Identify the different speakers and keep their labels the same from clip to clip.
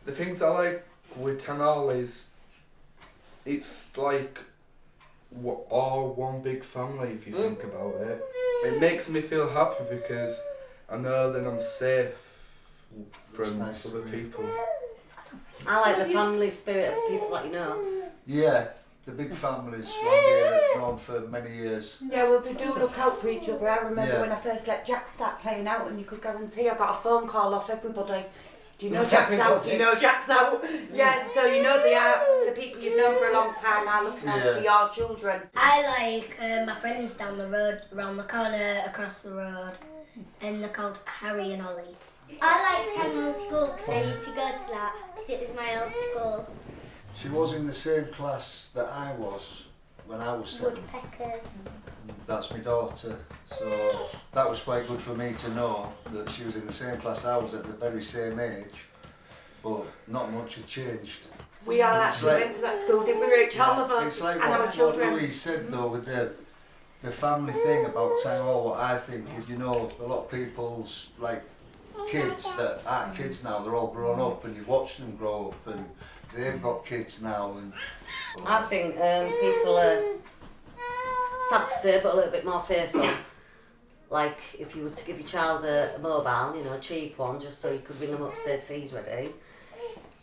Speaker 1: The things I like with Tang Hall is it's like all one big family if you think about it. It makes me feel happy because I know that I'm safe from other people.
Speaker 2: I like the family spirit of people that you know.
Speaker 3: Yeah, the big families around here have known for many years.
Speaker 4: Yeah, well, they do look out for each other. I remember when I first let Jack start playing out, and you could guarantee I got a phone call off everybody. Do you know Jack's out? Do you know Jack's out? Yeah, so you know the people you've known for a long time are looking out for your children.
Speaker 5: I like my friends down the road, around the corner, across the road, and they're called Harry and Ollie.
Speaker 6: I like Tang Hall School because I used to go to that because it was my old school.
Speaker 3: She was in the same class that I was when I was 7.
Speaker 6: Woodpeckers.
Speaker 3: That's my daughter, so that was quite good for me to know that she was in the same class I was at the very same age, but not much had changed.
Speaker 4: We all actually went to that school, didn't we, Rich? All of us
Speaker 3: It's like
Speaker 4: and our children.
Speaker 3: What Louis said though with the family thing about Tang Hall, what I think is, you know, a lot of people's like kids that aren't kids now, they're all grown up and you watch them grow up and they've got kids now. And
Speaker 2: I think people are, sad to say, but a little bit more faithful. Like if you was to give your child a mobile, you know, a cheap one, just so you could ring them up to say tea's ready,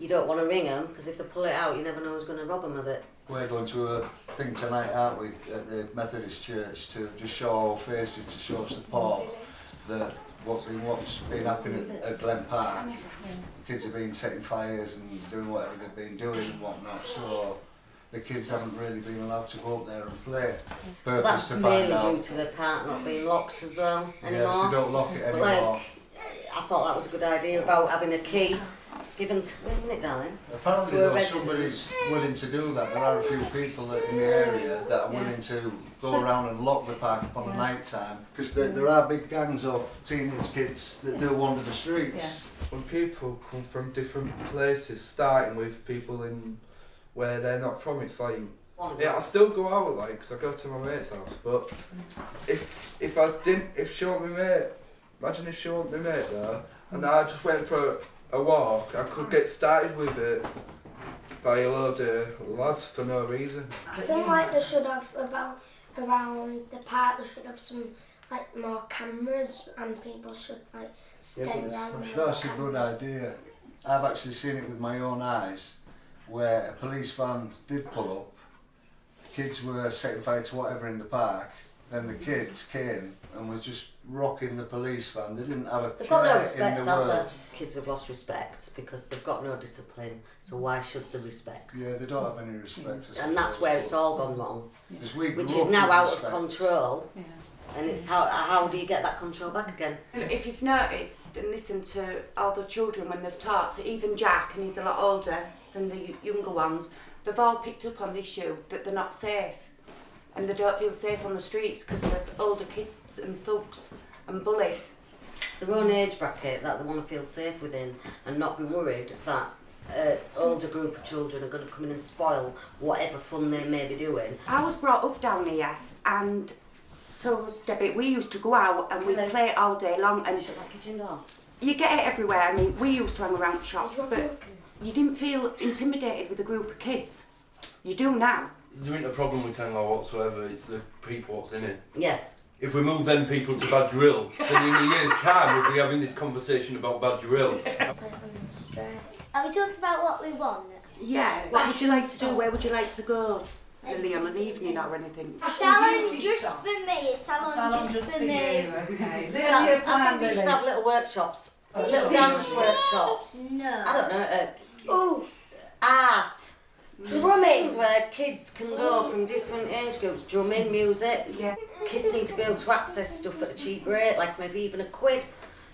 Speaker 2: you don't want to ring them because if they pull it out, you never know who's going to rob them of it.
Speaker 3: we're going to a thing tonight, aren't we, at the Methodist Church to just show our faces, to show support that what's been happening at Glen Park. Kids have been setting fires and doing whatever they've been doing and whatnot, so the kids haven't really been allowed to go up there and play.
Speaker 2: That's mainly due to the park not being locked as well anymore.
Speaker 3: Yes, they don't lock it anymore.
Speaker 2: Like, I thought that was a good idea about having a key given to, isn't it, darling?
Speaker 3: Apparently though, somebody's willing to do that. There are a few people that in the area that are willing to go around and lock the park up on the night time, because there are big gangs of teenage kids that do wander the streets.
Speaker 1: When people come from different places, starting with people in where they're not from, it's like, yeah, I still go out, like, because I go to my mate's house, but if she wasn't my mate, imagine if she wasn't my mate there, and I just went for a walk, I could get started with it by a load of lads for no reason.
Speaker 6: I feel like they should have around the park, they should have some like more cameras and people should like stay around.
Speaker 3: That's a good idea. I've actually seen it with my own eyes, where a police van did pull up, kids were setting fire to whatever in the park, then the kids came and was just rocking the police van. They didn't have a
Speaker 2: They've got no
Speaker 3: care
Speaker 2: respect,
Speaker 3: in the
Speaker 2: have
Speaker 3: world.
Speaker 2: they? Kids have lost respect because they've got no discipline, so why should they respect?
Speaker 3: Yeah, they don't have any respect.
Speaker 2: And that's where it's all gone wrong, which
Speaker 3: grew
Speaker 2: is
Speaker 3: up
Speaker 2: now
Speaker 3: with
Speaker 2: out
Speaker 3: respect.
Speaker 2: of control. And it's how do you get that control back again?
Speaker 4: If you've noticed and listened to all the children when they've talked, even Jack, and he's a lot older than the younger ones, they've all picked up on the issue that they're not safe. And they don't feel safe on the streets because of older kids and thugs and bullies.
Speaker 2: It's their own age bracket that they want to feel safe within and not be worried that an older group of children are going to come in and spoil whatever fun they may be doing.
Speaker 4: I was brought up down here and so was Debbie. We used to go out and we'd play all day long and you get it everywhere. I mean, we used to hang around shops but you didn't feel intimidated with a group of kids. You do now.
Speaker 7: There ain't a problem with Tang Hall whatsoever, it's the people what's in it.
Speaker 2: Yeah.
Speaker 7: If we move them people to Badger Hill, then in a year's time we'll be having this conversation about Badger Hill.
Speaker 6: Are we talking about what we want?
Speaker 4: Yeah, what would you like to do? Where would you like to go? Lily, on an evening or anything?
Speaker 6: Salon just for me, salon just for me.
Speaker 4: Okay.
Speaker 2: I think we should have little workshops, little dance workshops.
Speaker 6: No.
Speaker 2: I don't know, art. Just things where kids can go from different age groups, drumming, music.
Speaker 4: Yeah.
Speaker 2: Kids need to be able to access stuff at a cheap rate, like maybe even a quid.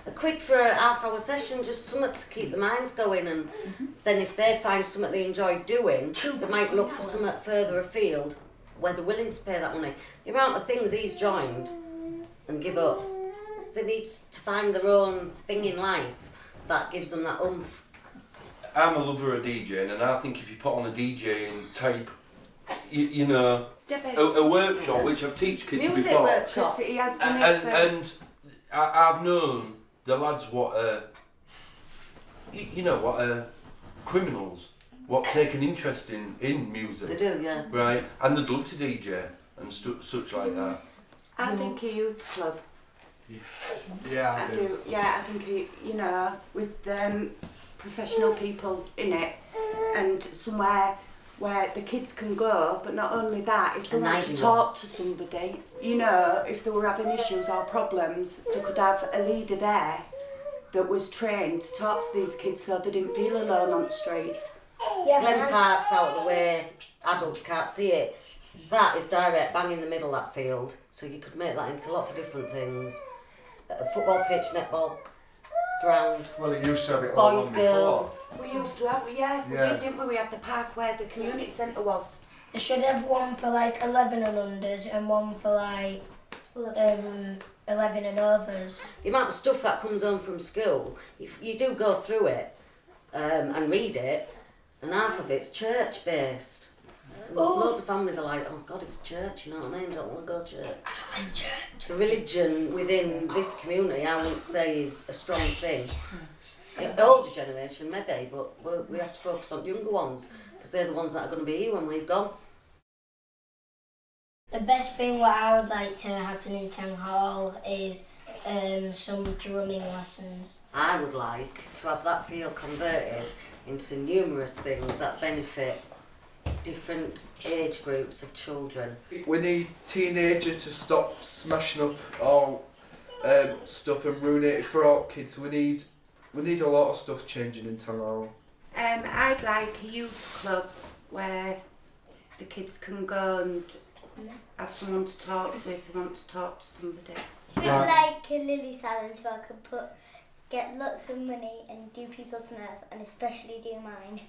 Speaker 2: A quid for a half-hour session, just something to keep the minds going, and then if they find something they enjoy doing, they might look for something further afield where they're willing to pay that money. The amount of things he's joined and give up, they need to find their own thing in life that gives them that oomph.
Speaker 7: I'm a lover of DJing, and I think if you put on a DJing type, you know, a workshop, which I've teach kids
Speaker 2: music
Speaker 7: before.
Speaker 2: workshops.
Speaker 4: He has done it for...
Speaker 7: And I've known the lads what you know what criminals what take an interest in music.
Speaker 2: They do, yeah.
Speaker 7: Right, and they'd love to DJ and such like that.
Speaker 4: I think a youth club.
Speaker 1: Yeah, I do.
Speaker 4: Yeah, I think, you know, with professional people in it and somewhere where the kids can go, but not only that, if they want to talk to somebody, you know, if they were having issues or problems, they could have a leader there that was trained to talk to these kids so they didn't feel alone on the streets.
Speaker 6: Yeah,
Speaker 2: Glen Park's out of the way, adults can't see it. That is direct, bang in the middle, that field, so you could make that into lots of different things. A football pitch, netball, ground,
Speaker 3: Well, it used to have it all
Speaker 2: boys,
Speaker 3: on
Speaker 2: girls.
Speaker 4: We used to have, we did, didn't we? We had the park where the community centre was.
Speaker 5: They should have one for like 11 and unders and one for like 11 and overs.
Speaker 2: The amount of stuff that comes home from school, if you do go through it and read it, and half of it's church based. Loads of families are like, oh God, it's church, you know what I mean? I don't want to go to church.
Speaker 5: I like church.
Speaker 2: The religion within this community, I wouldn't say is a strong thing. The older generation, maybe, but we have to focus on younger ones because they're the ones that are going to be here when we've gone.
Speaker 5: The best thing what I would like to happen in Tang Hall is some drumming lessons.
Speaker 2: I would like to have that field converted into numerous things that benefit different age groups of children.
Speaker 1: We need teenagers to stop smashing up all stuff and ruining it for our kids. We need a lot of stuff changing in Tang Hall.
Speaker 4: I'd like a youth club where the kids can go and have someone to talk to if they want to talk to somebody.
Speaker 6: I'd like a lily salon so I could get lots of money and do people's nails and especially do mine.